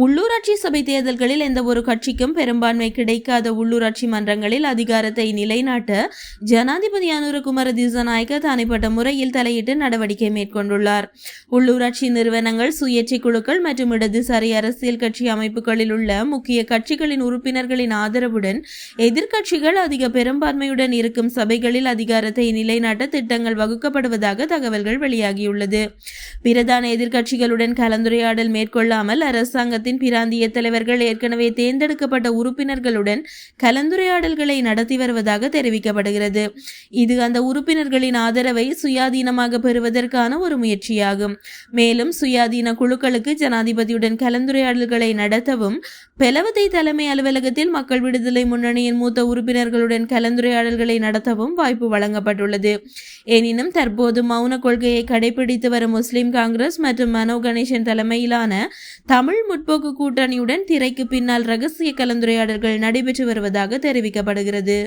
உள்ளூராட்சி சபை தேர்தல்களில் எந்த ஒரு கட்சிக்கும் பெரும்பான்மை கிடைக்காத உள்ளூராட்சி மன்றங்களில் அதிகாரத்தை நிலைநாட்ட ஜனாதிபதி அனுரகுமார திசாநாயக்க தனிப்பட்ட முறையில் தலையிட்டு நடவடிக்கை மேற்கொண்டுள்ளார். உள்ளூராட்சி நிறுவனங்கள், சுயேட்சை குழுக்கள் மற்றும் இடதுசாரி அரசியல் கட்சி அமைப்புகளில் உள்ள முக்கிய கட்சிகளின் உறுப்பினர்களின் ஆதரவுடன் எதிர்க்கட்சிகள் அதிக பெரும்பான்மையுடன் இருக்கும் சபைகளில் அதிகாரத்தை நிலைநாட்ட திட்டங்கள் வகுக்கப்படுவதாக தகவல்கள் வெளியாகியுள்ளது. பிரதான எதிர்க்கட்சிகளுடன் கலந்துரையாடல் மேற்கொள்ளாமல் அரசாங்க பிராந்திய தலைவர்கள் ஏற்கனவே தேர்ந்தெடுக்கப்பட்ட உறுப்பினர்களுடன் கலந்துரையாடல்களை நடத்தி வருவதாக தெரிவிக்கப்படுகிறது. இது அந்த உறுப்பினர்களின் ஆதரவை சுயாதீனமாக பெறுவதற்கான ஒரு முயற்சியாகும். மேலும் சுயாதீன குழுக்களுக்கு ஜனாதிபதியுடன் கலந்துரையாடல்களை நடத்தவும், பெலவத்தை தலைமை அலுவலகத்தில் மக்கள் விடுதலை முன்னணியின் மூத்த உறுப்பினர்களுடன் கலந்துரையாடல்களை நடத்தவும் வாய்ப்பு வழங்கப்பட்டுள்ளது. எனினும் தற்போது மௌன கொள்கையை கடைபிடித்து வரும் முஸ்லிம் காங்கிரஸ் மற்றும் மனோ கணேசன் தலைமையிலான தமிழ் முற்போக்கு கூட்டணியுடன் திரைக்கு பின்னால் ரகசிய கலந்துரையாடல்கள் நடைபெற்று வருவதாக தெரிவிக்கப்படுகிறது.